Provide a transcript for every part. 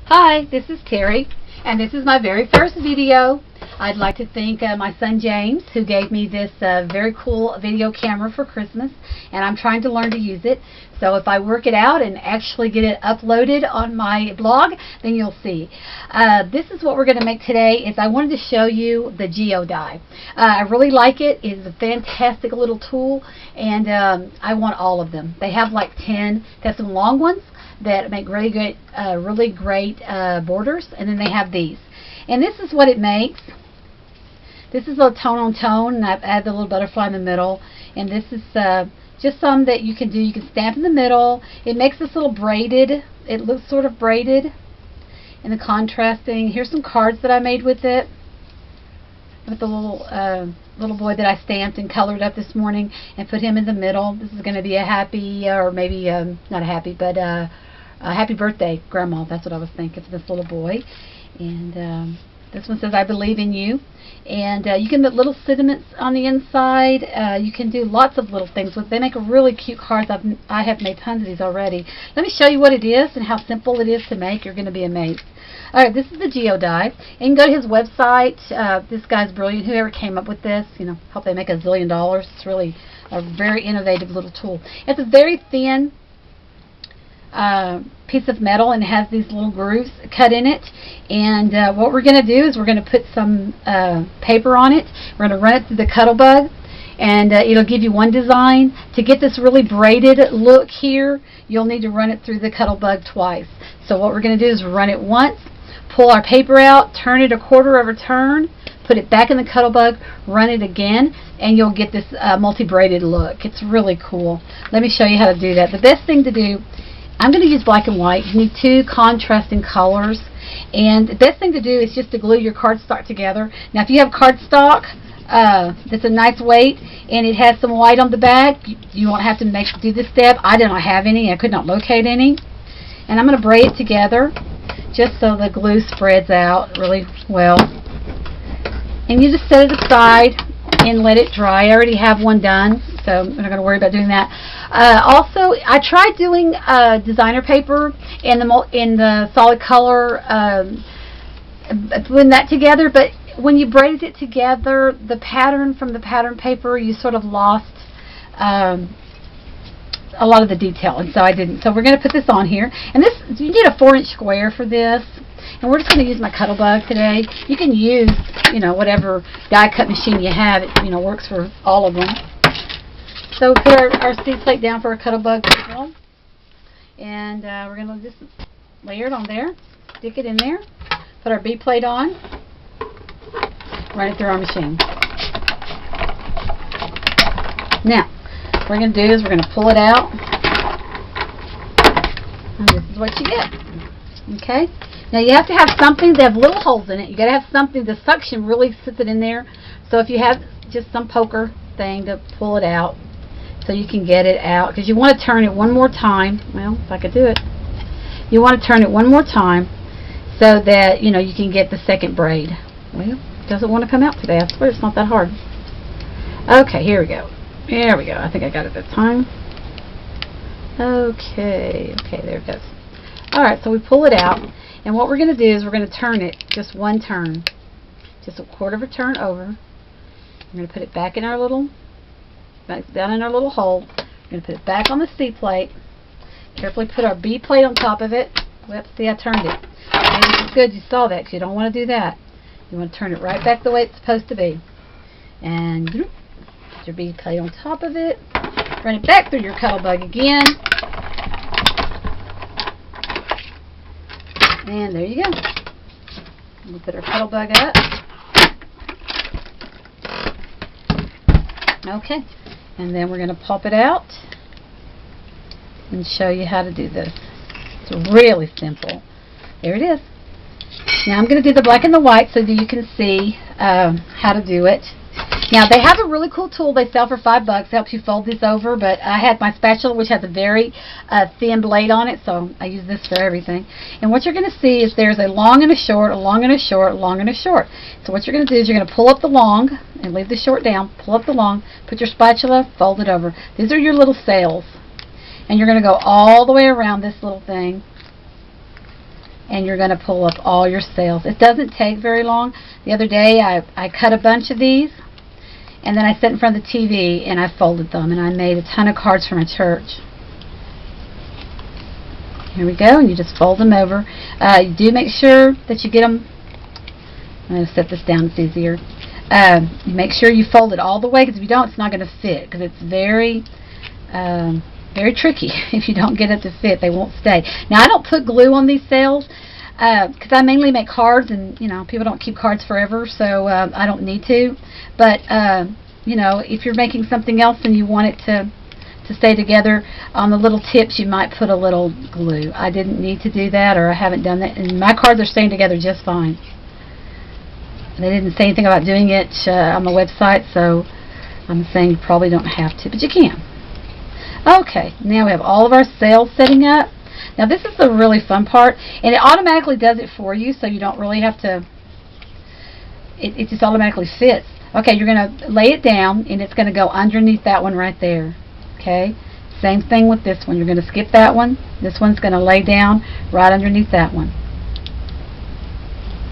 Hi, this is Terry, and this is my very first video. I'd like to thank my son James, who gave me this very cool video camera for Christmas, and I'm trying to learn to use it. So if I work it out and actually get it uploaded on my blog, then you'll see. This is what we're going to make today. Is I wanted to show you the Geodie. I really like it. It's a fantastic little tool, and I want all of them. They have like 10. They have some long ones that make really great borders, and then they have these. And this is what it makes. This is a tone on tone, and I've added the little butterfly in the middle. And this is just some that you can do. You can stamp in the middle. It makes this little braided. It looks sort of braided. And the contrasting. Here's some cards that I made with it. With the little boy that I stamped and colored up this morning and put him in the middle. This is going to be a happy, or maybe not a happy, but a happy birthday, Grandma. That's what I was thinking for this little boy. And this one says, I believe in you. And you can put little sentiments on the inside. You can do lots of little things with. They make really cute cards. I have made tons of these already. Let me show you what it is and how simple it is to make. You're going to be amazed. Alright, this is the Geodie. And you can go to his website. This guy's brilliant. Whoever came up with this, help they make $1 zillion. It's really a very innovative little tool. It's a very thin piece of metal, and it has these little grooves cut in it. And what we're going to do is we're going to put some paper on it. We're going to run it through the Cuttlebug, and it'll give you one design. To get this really braided look here, you'll need to run it through the Cuttlebug twice. So what we're going to do is run it once, pull our paper out, turn it a quarter of a turn, put it back in the Cuttlebug, run it again, and you'll get this multi-braided look. It's really cool. Let me show you how to do that. The best thing to do, I'm going to use black and white. You need two contrasting colors. And the best thing to do is just to glue your cardstock together. Now if you have cardstock that's a nice weight and it has some white on the back, you won't have to do this step. I did not have any. I could not locate any. And I'm going to braid it together just so the glue spreads out really well. And you just set it aside and let it dry. I already have one done, so I'm not going to worry about doing that. Also, I tried doing designer paper in the solid color, putting that together, but when you braided it together, the pattern from the pattern paper, you sort of lost a lot of the detail, and so I didn't. So we're going to put this on here, and this, you need a 4-inch square for this. And we're just going to use my Cuttlebug today. You can use, whatever die cut machine you have. It, works for all of them. So we put our seed plate down for our Cuttlebug as well. And we're going to just layer it on there. Stick it in there. Put our B plate on. Run it through our machine. Now, what we're going to do is we're going to pull it out. And this is what you get. Okay? Now you have to have something that have little holes in it. You got to have something. The suction really sits it in there. So if you have just some poker thing to pull it out, so you can get it out, because you want to turn it one more time. Well, if I could do it, you want to turn it one more time so that you can get the second braid. Well, it doesn't want to come out today. I swear it's not that hard. Okay, here we go. There we go. I think I got it this time. Okay, there it goes. All right, so we pull it out. And what we're going to do is we're going to turn it just one turn, just a quarter of a turn over. We're going to put it back down in our little hole. We're going to put it back on the C plate. Carefully put our B plate on top of it. Whoops, see, I turned it. Okay, this is good. You saw that because you don't want to do that. You want to turn it right back the way it's supposed to be. And put your B plate on top of it. Run it back through your Cuttlebug again. And there you go. We'll put our Cuttlebug up. Okay. And then we're going to pop it out and show you how to do this. It's really simple. There it is. Now I'm going to do the black and the white so that you can see how to do it. Now they have a really cool tool they sell for $5. It helps you fold this over, but I had my spatula, which has a very thin blade on it, so I use this for everything. And what you're going to see is there's a long and a short, a long and a short, a long and a short. So what you're going to do is you're going to pull up the long and leave the short down, pull up the long, put your spatula, fold it over. These are your little sails. And you're going to go all the way around this little thing and you're going to pull up all your sales. It doesn't take very long. The other day I cut a bunch of these, and then I sat in front of the TV and I folded them, and I made a ton of cards for my church. Here we go, and you just fold them over. You do make sure that you get them. I'm going to set this down, it's easier. You make sure you fold it all the way, because if you don't, it's not going to fit, because it's very tricky. If you don't get it to fit, they won't stay. Now, I don't put glue on these sales because I mainly make cards, and people don't keep cards forever, so I don't need to. But if you're making something else and you want it to stay together, on the little tips you might put a little glue. I didn't need to do that, or I haven't done that, and my cards are staying together just fine. They didn't say anything about doing it on the website, so I'm saying you probably don't have to, but you can. Okay, now we have all of our sales setting up. Now this is the really fun part, and it automatically does it for you, so you don't really have to, it just automatically fits. Okay, you're going to lay it down, and it's going to go underneath that one right there. Okay, same thing with this one. You're going to skip that one. This one's going to lay down right underneath that one.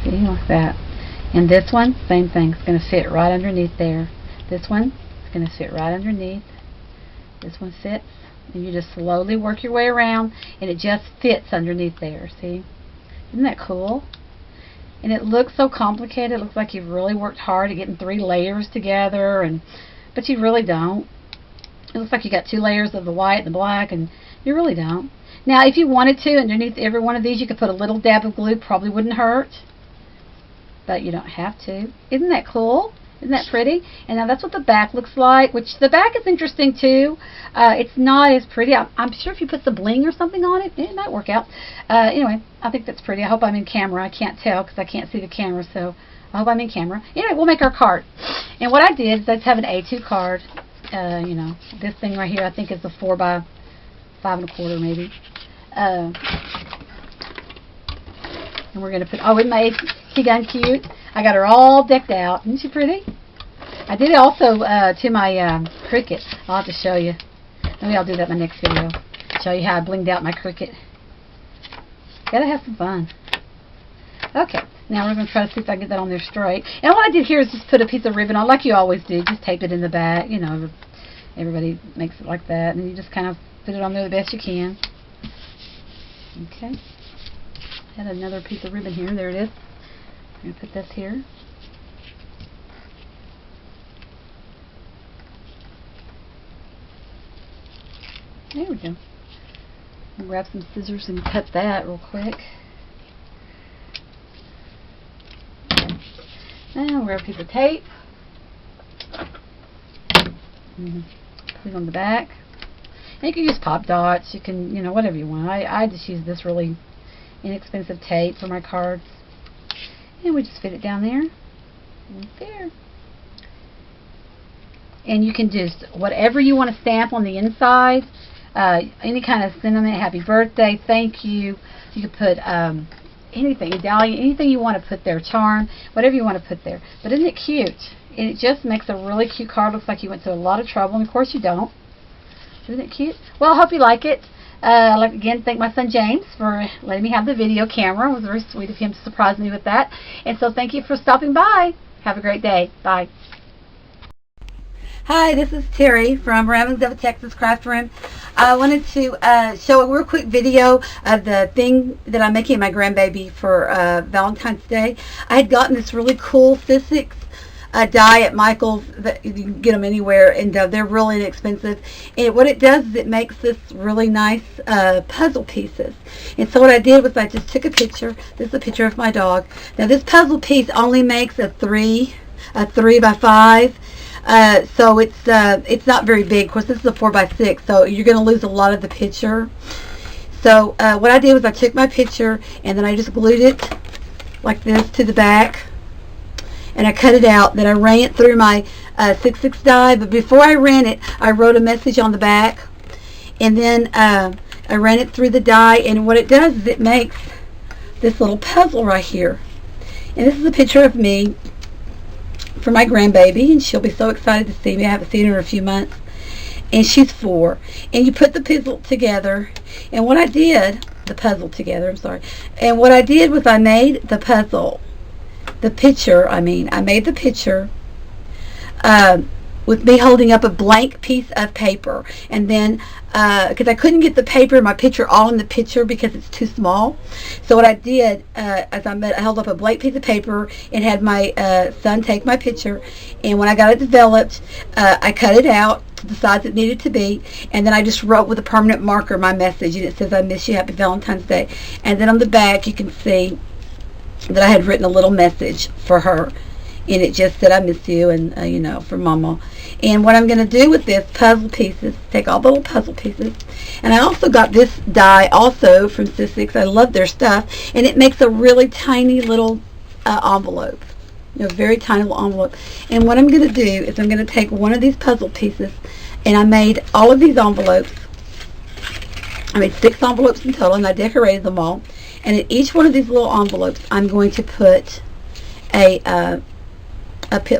See, like that. And this one, same thing. It's going to fit right underneath there. This one is going to fit right underneath. This one fits, and you just slowly work your way around, and it just fits underneath there. See? Isn't that cool? And it looks so complicated. It looks like you've really worked hard at getting 3 layers together, but you really don't. It looks like you got 2 layers of the white and the black, and you really don't. Now, if you wanted to, underneath every one of these, you could put a little dab of glue. Probably wouldn't hurt, but you don't have to. Isn't that cool? Isn't that pretty? And now that's what the back looks like, which the back is interesting too. It's not as pretty. I'm sure if you put some bling or something on it, it might work out. Anyway, I think that's pretty. I hope I'm in camera. I can't tell because I can't see the camera, so I hope I'm in camera. Anyway, we'll make our card. And what I did is I just have an A2 card. This thing right here I think is a 4 by 5 1/4 maybe. And we're going to put, oh, it made Keegan cute. I got her all decked out. Isn't she pretty? I did it also to my Cricut. I'll have to show you. Maybe I'll do that in my next video. Show you how I blinged out my Cricut. Gotta have some fun. Okay, now we're going to try to see if I can get that on there straight. And what I did here is just put a piece of ribbon on, like you always do. Just tape it in the back. Everybody makes it like that. And you just kind of put it on there the best you can. Okay. I had another piece of ribbon here. There it is. I'm going to put this here. There we go. I'll grab some scissors and cut that real quick. Now we'll grab a piece of tape. Put it on the back. And you can use pop dots. You can, whatever you want. I just use this really inexpensive tape for my cards. And we just fit it down there. Right there. And you can just, whatever you want to stamp on the inside, any kind of sentiment, happy birthday, thank you. You could put anything, medallion, anything you want to put there, charm, whatever you want to put there. But isn't it cute? And it just makes a really cute card. Looks like you went through a lot of trouble, and of course you don't. Isn't it cute? Well, I hope you like it. I'd like to again thank my son James for letting me have the video camera. It was very sweet of him to surprise me with that. And so thank you for stopping by. Have a great day. Bye. Hi, this is Terry from Ramblings of a Texas Craft Room. I wanted to show a real quick video of the thing that I'm making my grandbaby for Valentine's Day. I had gotten this really cool Sizzix die at Michael's. That you can get them anywhere, and they're really inexpensive. And what it does is it makes this really nice puzzle pieces. And so what I did was I just took a picture. This is a picture of my dog. Now this puzzle piece only makes a 3 by 5. So it's not very big. Of course, this is a 4 by 6, so you're going to lose a lot of the picture. So what I did was I took my picture and then I just glued it like this to the back, and I cut it out. Then I ran it through my Sizzix die, but before I ran it, I wrote a message on the back, and then I ran it through the die, and what it does is it makes this little puzzle right here. And this is a picture of me for my grandbaby, and she'll be so excited to see me. I haven't seen her in a few months, and she's 4. And you put the puzzle together, and what I did puzzle together. I'm sorry. And what I did was I made the puzzle, the picture. I made the picture with me holding up a blank piece of paper, and then because I couldn't get the paper and my picture all in the picture because it's too small, so what I did is I held up a blank piece of paper and had my son take my picture, and when I got it developed, I cut it out to the size it needed to be, and then I just wrote with a permanent marker my message, and it says, "I miss you, happy Valentine's Day." And then on the back you can see that I had written a little message for her, and it just said, "I miss you," and you know, for Mama. And what I'm going to do with this puzzle pieces, take all the little puzzle pieces, and I also got this die also from Sizzix. I love their stuff, and it makes a really tiny little envelope, you know, very tiny little envelope. And what I'm going to do is I'm going to take one of these puzzle pieces, and I made all of these envelopes. I made 6 envelopes in total, and I decorated them all. And in each one of these little envelopes, I'm going to put a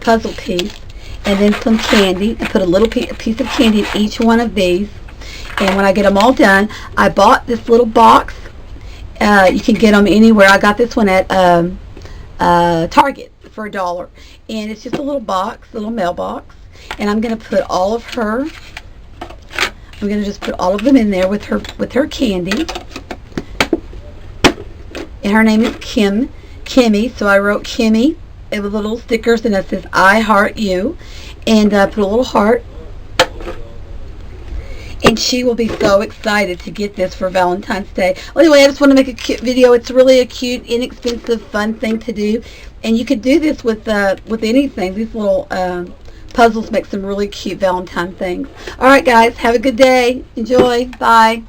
puzzle piece, and then some candy, and put a little piece of candy in each one of these. And when I get them all done, I bought this little box. You can get them anywhere. I got this one at Target for $1, and it's just a little box, little mailbox. And I'm going to put all of her. I'm going to just put all of them in there with her candy. And her name is Kimmy. So I wrote Kimmy. It was little stickers, and it says "I heart you," and put a little heart. And she will be so excited to get this for Valentine's Day. Well, anyway, I just want to make a cute video. It's really a cute, inexpensive, fun thing to do, and you could do this with anything. These little puzzles make some really cute Valentine things. All right, guys, have a good day. Enjoy. Bye.